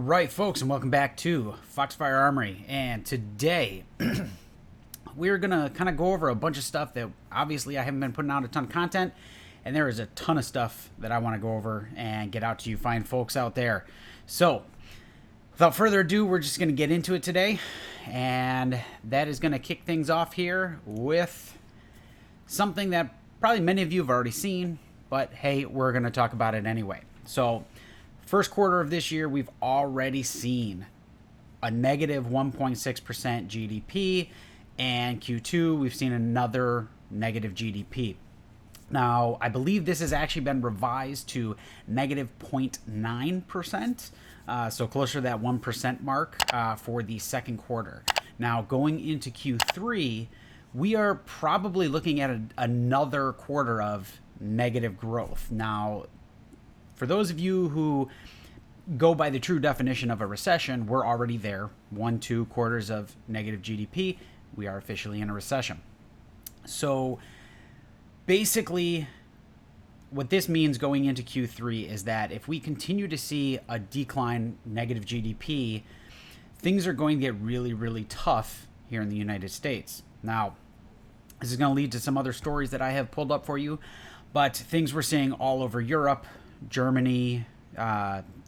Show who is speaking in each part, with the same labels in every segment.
Speaker 1: right, folks, and welcome back to Foxfire Armory. And today, we're going to kind of go over a bunch of stuff that obviously I haven't been putting out a ton of content, and there is a ton of stuff that I want to go over and get out to you fine folks out there. So, without further ado, we're just going to get into it today, and that is going to kick things off here with something that probably many of you have already seen, but hey, we're going to talk about it anyway. So, first quarter of this year, we've already seen a negative 1.6% GDP, and Q2, we've seen another negative GDP. Now, I believe this has actually been revised to negative 0.9%, so closer to that 1% mark for the second quarter. Now, going into Q3, we are probably looking at another quarter of negative growth. Now, for those of you who go by the true definition of a recession, we're already there. 1-2 quarters of negative GDP, we are officially in a recession. So basically, what this means going into Q3 is that if we continue to see a decline negative GDP, things are going to get really, really tough here in the United States. Now, this is going to lead to some other stories that I have pulled up for you, but things we're seeing all over Europe, Germany,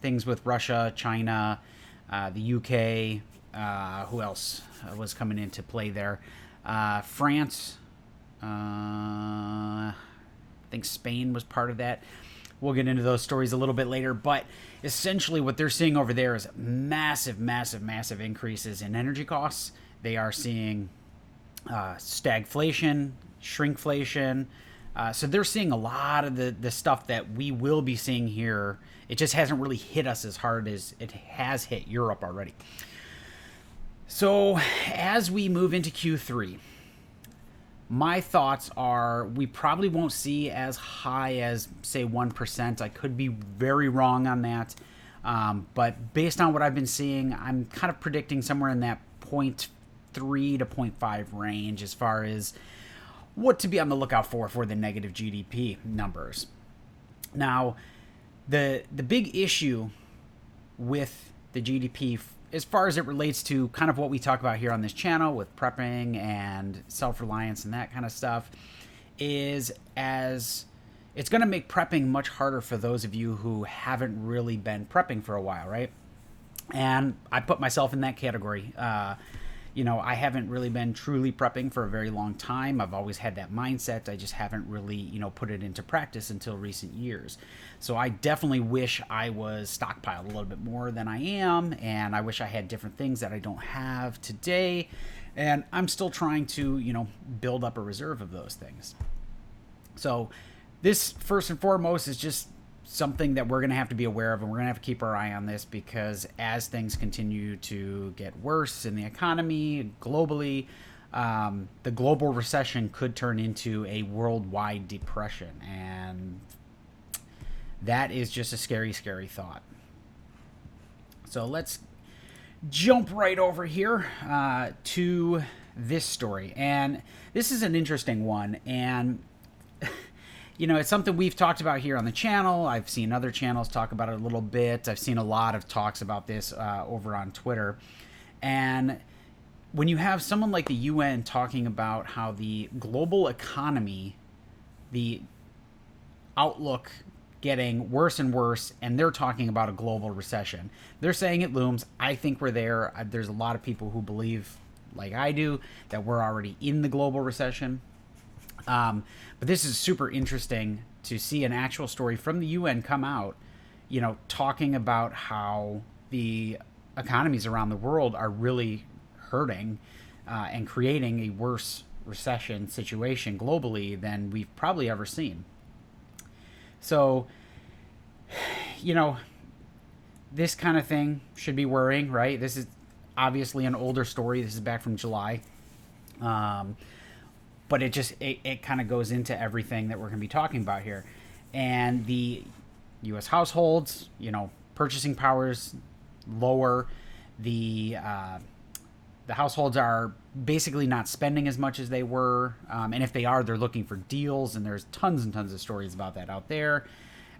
Speaker 1: things with Russia, China, the UK, who else was coming into play there? France, I think Spain was part of that. We'll get into those stories a little bit later, but essentially what they're seeing over there is massive, massive, massive increases in energy costs. They are seeing stagflation, shrinkflation. So they're seeing a lot of the stuff that we will be seeing here. It just hasn't really hit us as hard as it has hit Europe already. So as we move into Q3, my thoughts are we probably won't see as high as, say, 1%. I could be very wrong on that. But based on what I've been seeing, I'm kind of predicting somewhere in that 0.3 to 0.5 range as far as what to be on the lookout for the negative GDP numbers. Now, the big issue with the GDP, as far as it relates to kind of what we talk about here on this channel with prepping and self-reliance and that kind of stuff, is as it's going to make prepping much harder for those of you who haven't really been prepping for a while, right? And I put myself in that category. I haven't really been truly prepping for a very long time. I've always had that mindset. I just haven't really, put it into practice until recent years. So I definitely wish I was stockpiled a little bit more than I am, and I wish I had different things that I don't have today. And I'm still trying to, build up a reserve of those things. So this, first and foremost, is just something that we're going to have to be aware of, and we're going to have to keep our eye on this, because as things continue to get worse in the economy globally, the global recession could turn into a worldwide depression, and that is just a scary, scary thought. So let's jump right over here to this story, and this is an interesting one, and it's something we've talked about here on the channel. I've seen other channels talk about it a little bit. I've seen a lot of talks about this over on Twitter. And when you have someone like the UN talking about how the global economy, the outlook getting worse and worse, and they're talking about a global recession. They're saying it looms. I think we're there. There's a lot of people who believe, like I do, that we're already in the global recession. But this is super interesting to see an actual story from the UN come out, talking about how the economies around the world are really hurting and creating a worse recession situation globally than we've probably ever seen. So, this kind of thing should be worrying, right? This is obviously an older story. This is back from July. But it kind of goes into everything that we're going to be talking about here. And the U.S. households, purchasing powers lower. The households are basically not spending as much as they were. And if they are, they're looking for deals. And there's tons and tons of stories about that out there.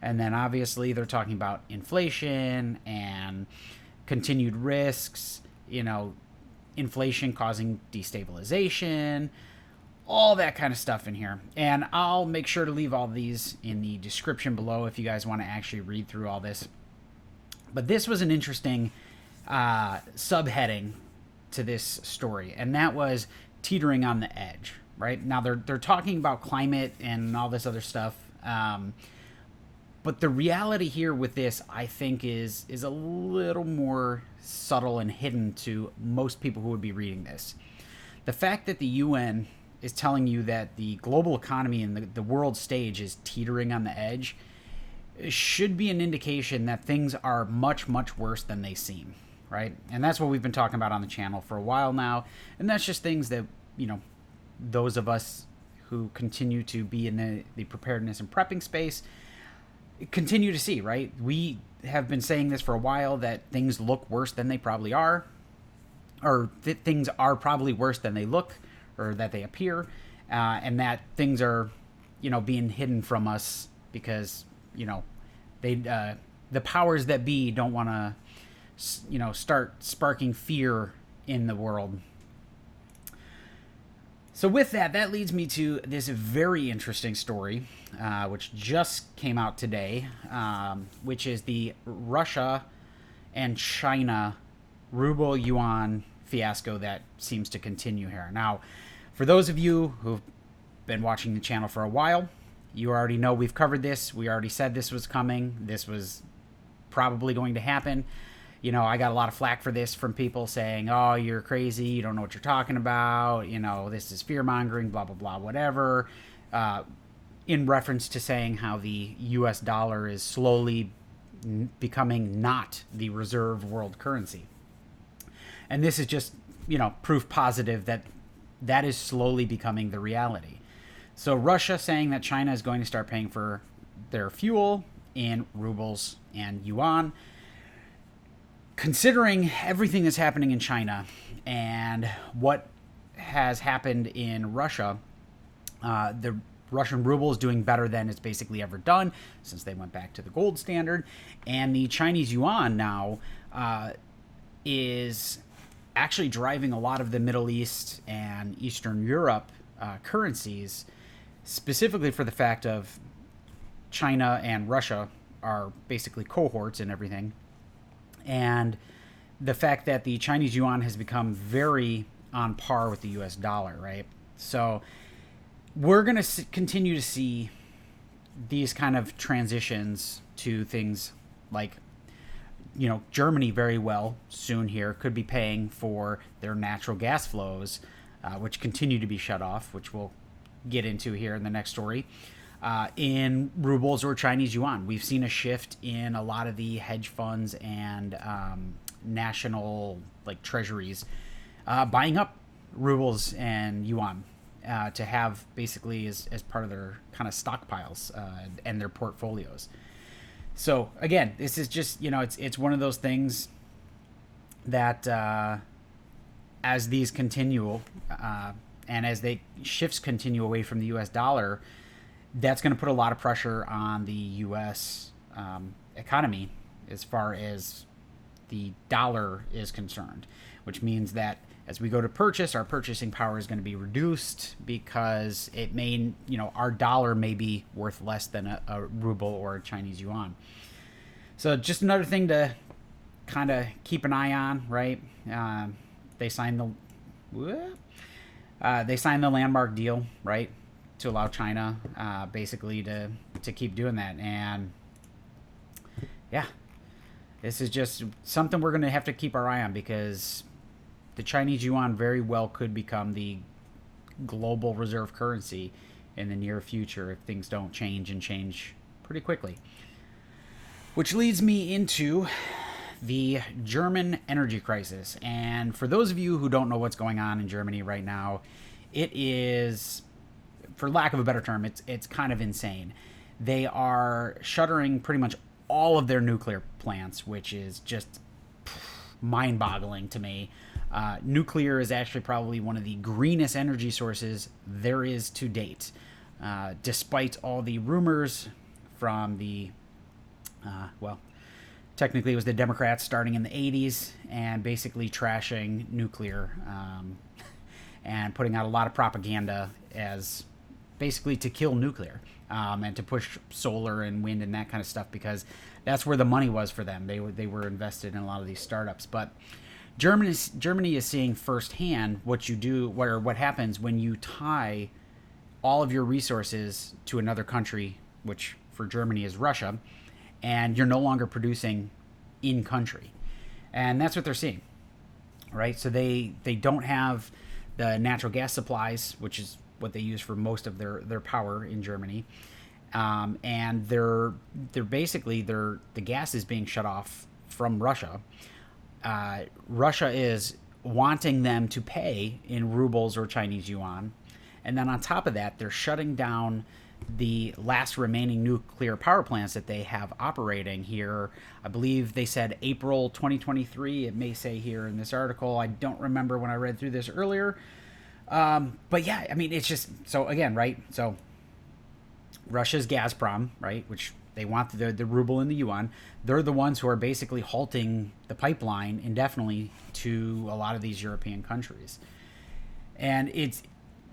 Speaker 1: And then obviously they're talking about inflation and continued risks, inflation causing destabilization, all that kind of stuff in here. And I'll make sure to leave all these in the description below if you guys want to actually read through all this. But this was an interesting subheading to this story, and that was teetering on the edge, right? Now they're talking about climate and all this other stuff, but the reality here with this, I think, is a little more subtle and hidden to most people who would be reading this. The fact that the UN is telling you that the global economy and the world stage is teetering on the edge should be an indication that things are much, much worse than they seem, right? And that's what we've been talking about on the channel for a while now. And that's just things that, those of us who continue to be in the preparedness and prepping space continue to see, right? We have been saying this for a while, that things look worse than they probably are, or things are probably worse than they look, or that they appear, and that things are, being hidden from us because, the powers that be don't want to, start sparking fear in the world. So with that leads me to this very interesting story, which just came out today, which is the Russia and China ruble yuan fiasco that seems to continue here. Now, for those of you who've been watching the channel for a while, you already know we've covered this. We already said this was coming. This was probably going to happen. I got a lot of flack for this from people saying, oh, you're crazy, you don't know what you're talking about, this is fear-mongering, blah, blah, blah, whatever, in reference to saying how the U.S. dollar is slowly becoming not the reserve world currency. And this is just, proof positive that that is slowly becoming the reality. So Russia saying that China is going to start paying for their fuel in rubles and yuan. Considering everything that's happening in China and what has happened in Russia, the Russian ruble is doing better than it's basically ever done since they went back to the gold standard. And the Chinese yuan now is actually driving a lot of the Middle East and Eastern Europe currencies, specifically for the fact of China and Russia are basically cohorts and everything. And the fact that the Chinese yuan has become very on par with the US dollar, right? So we're going to continue to see these kind of transitions to things like, Germany very well soon here could be paying for their natural gas flows, which continue to be shut off, which we'll get into here in the next story. In rubles or Chinese yuan. We've seen a shift in a lot of the hedge funds and national treasuries buying up rubles and yuan to have basically as part of their kind of stockpiles and their portfolios. So again, this is just, it's one of those things that as these continue and as shifts continue away from the US dollar, that's going to put a lot of pressure on the U.S. Economy as far as the dollar is concerned, which means that as we go to purchase, our purchasing power is going to be reduced because it may, our dollar may be worth less than a ruble or a Chinese yuan. So just another thing to kind of keep an eye on, right? They signed the landmark deal, right, to allow China basically to keep doing that. And yeah, this is just something we're going to have to keep our eye on, because the Chinese yuan very well could become the global reserve currency in the near future if things don't change, and change pretty quickly. Which leads me into the German energy crisis. And for those of you who don't know what's going on in Germany right now, it is, for lack of a better term, it's kind of insane. They are shuttering pretty much all of their nuclear plants, which is just mind-boggling to me. Nuclear is actually probably one of the greenest energy sources there is to date, despite all the rumors from the technically it was the Democrats starting in the 80s and basically trashing nuclear and putting out a lot of propaganda as basically to kill nuclear and to push solar and wind and that kind of stuff, because that's where the money was for them. They were invested in a lot of these startups. But Germany is seeing firsthand what happens when you tie all of your resources to another country, which for Germany is Russia, and you're no longer producing in country. And that's what they're seeing, right? So they don't have the natural gas supplies, which is what they use for most of their power in Germany. And the gas is being shut off from Russia. Russia is wanting them to pay in rubles or Chinese yuan. And then on top of that, they're shutting down the last remaining nuclear power plants that they have operating here. I believe they said April 2023. It may say here in this article. I don't remember when I read through this earlier. But yeah, I mean, it's just, so again, right? So Russia's Gazprom, right, which they want the ruble and the yuan. They're the ones who are basically halting the pipeline indefinitely to a lot of these European countries. And it's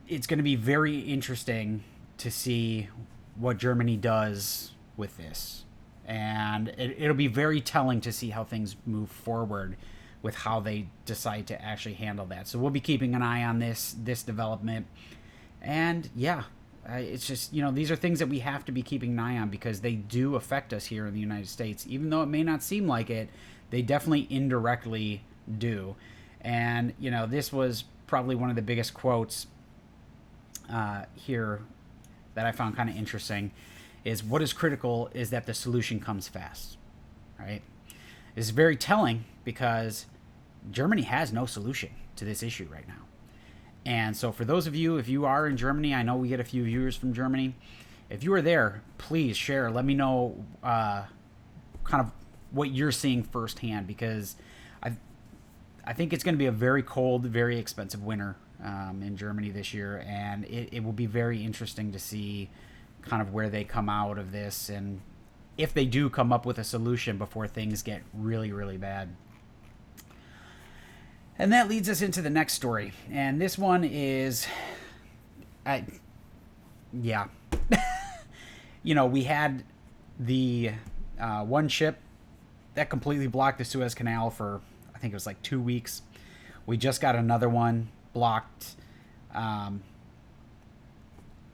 Speaker 1: going to be very interesting to see what Germany does with this. And it'll be very telling to see how things move forward with how they decide to actually handle that. So we'll be keeping an eye on this development. And yeah, it's just, these are things that we have to be keeping an eye on because they do affect us here in the United States. Even though it may not seem like it, they definitely indirectly do. And, this was probably one of the biggest quotes here that I found kind of interesting is what is critical is that the solution comes fast, right? This is very telling because Germany has no solution to this issue right now. And so for those of you, if you are in Germany, I know we get a few viewers from Germany. If you are there, please share. Let me know kind of what you're seeing firsthand, because I think it's going to be a very cold, very expensive winter in Germany this year. And it will be very interesting to see kind of where they come out of this and if they do come up with a solution before things get really, really bad. And that leads us into the next story. And this one is, we had the one ship that completely blocked the Suez Canal for, I think it was like 2 weeks. We just got another one blocked. I'm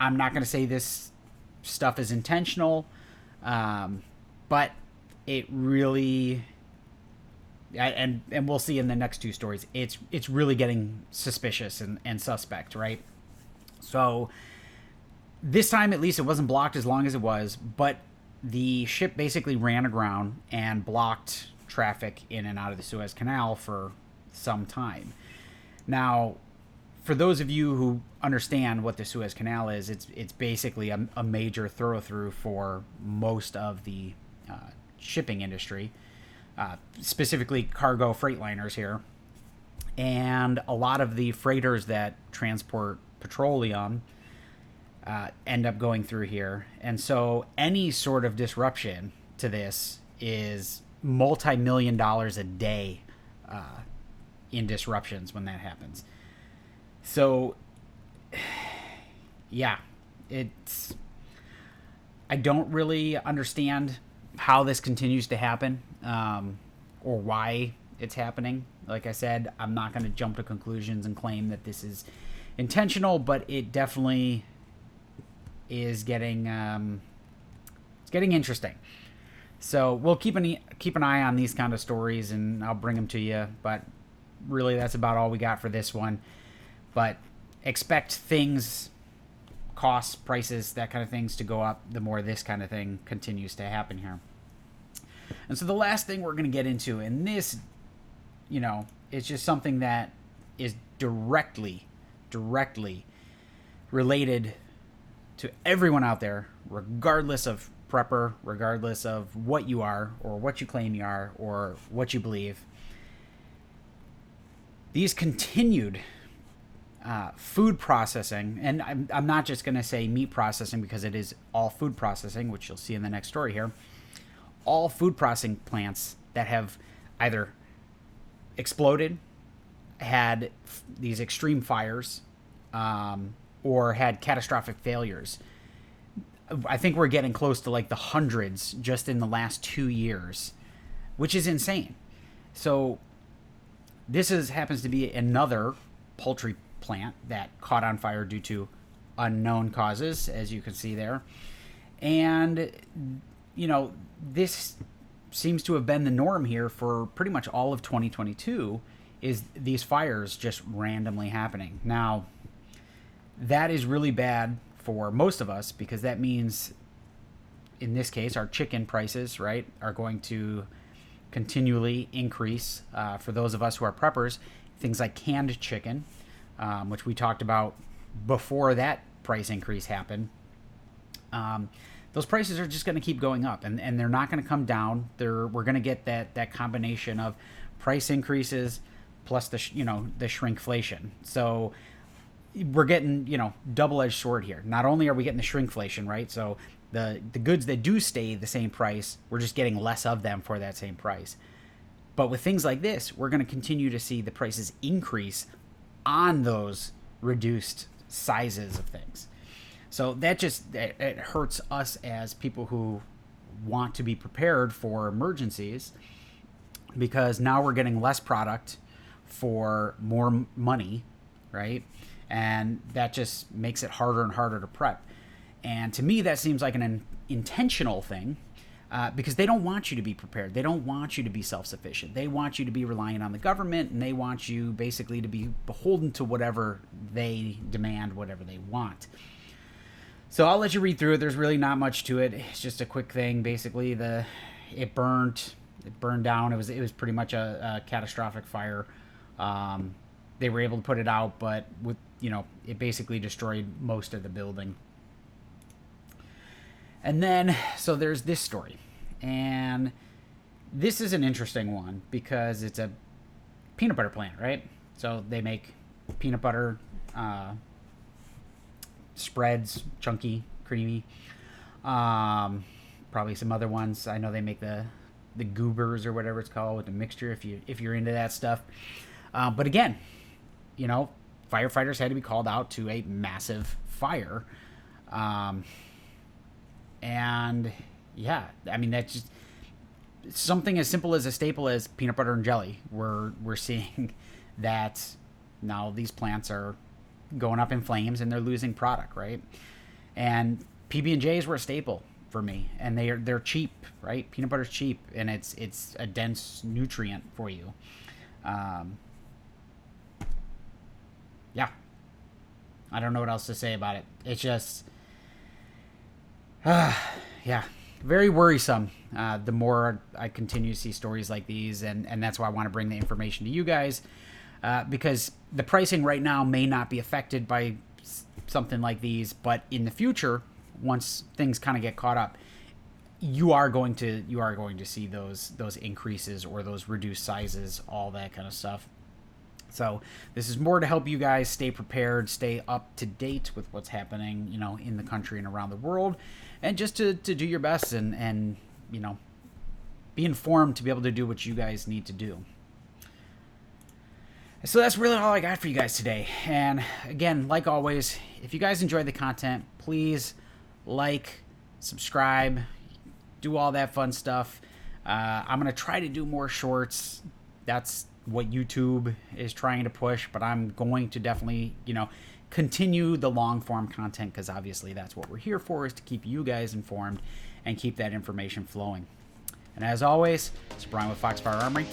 Speaker 1: not going to say this stuff is intentional, but it really... And we'll see in the next two stories, it's really getting suspicious and suspect, right? So this time, at least, it wasn't blocked as long as it was, but the ship basically ran aground and blocked traffic in and out of the Suez Canal for some time. Now, for those of you who understand what the Suez Canal is, it's basically a major thoroughfare for most of the shipping industry. Specifically cargo freightliners here, and a lot of the freighters that transport petroleum end up going through here. And so any sort of disruption to this is multi-million dollars a day in disruptions when that happens. So yeah, I don't really understand how this continues to happen, or why it's happening. Like I said, I'm not going to jump to conclusions and claim that this is intentional, but it definitely is getting it's getting interesting. So we'll keep an eye on these kind of stories, and I'll bring them to you. But really, that's about all we got for this one. But expect things, costs, prices, that kind of things to go up the more this kind of thing continues to happen here. And so the last thing we're going to get into, and this, it's just something that is directly related to everyone out there, regardless of prepper, regardless of what you are or what you claim you are or what you believe. These continued food processing, and I'm not just going to say meat processing because it is all food processing, which you'll see in the next story here. All food processing plants that have either exploded, had these extreme fires, or had catastrophic failures. I think we're getting close to like the hundreds just in the last 2 years, which is insane. So this happens to be another poultry plant that caught on fire due to unknown causes, as you can see there. And, you know, this seems to have been the norm here for pretty much all of 2022, is these fires just randomly happening. Now, that is really bad for most of us, because that means, in this case, our chicken prices, right, are going to continually increase. For those of us who are preppers, things like canned chicken, which we talked about before that price increase happened, those prices are just going to keep going up, and they're not going to come down. We're going to get that combination of price increases plus the shrinkflation. So we're getting, double-edged sword here. Not only are we getting the shrinkflation, right? So the goods that do stay the same price, we're just getting less of them for that same price. But with things like this, we're going to continue to see the prices increase on those reduced sizes of things. So that it hurts us as people who want to be prepared for emergencies, because now we're getting less product for more money, right? And that just makes it harder and harder to prep. And to me, that seems like an intentional thing, because they don't want you to be prepared. They don't want you to be self-sufficient. They want you to be reliant on the government, and they want you basically to be beholden to whatever they demand, whatever they want. So I'll let you read through it. There's really not much to it. It's just a quick thing. Basically, it burned down. It was pretty much a catastrophic fire. They were able to put it out, but it basically destroyed most of the building. And then, so there's this story. And this is an interesting one because it's a peanut butter plant, right? So they make peanut butter spreads, chunky, creamy. Probably some other ones. I know they make the goobers or whatever it's called with the mixture, if you're into that stuff. But again, firefighters had to be called out to a massive fire. And yeah, I mean, that's just something as simple as a staple as peanut butter and jelly. We're seeing that now these plants are going up in flames and they're losing product, right? And PB&Js were a staple for me, and they're cheap, right? Peanut butter's cheap, and it's a dense nutrient for you. Yeah, I don't know what else to say about it. It's just, yeah, very worrisome. The more I continue to see stories like these, and that's why I want to bring the information to you guys, because the pricing right now may not be affected by something like these, but in the future, once things kind of get caught up, you are going to see those increases or those reduced sizes, all that kind of stuff. So this is more to help you guys stay prepared, stay up to date with what's happening, in the country and around the world, and just to do your best and be informed to be able to do what you guys need to do. So that's really all I got for you guys today. And again, like always, if you guys enjoyed the content, please like, subscribe, do all that fun stuff. I'm going to try to do more shorts. That's what YouTube is trying to push, but I'm going to definitely, continue the long form content, because obviously that's what we're here for, is to keep you guys informed and keep that information flowing. And as always, it's Brian with Foxfire Armory.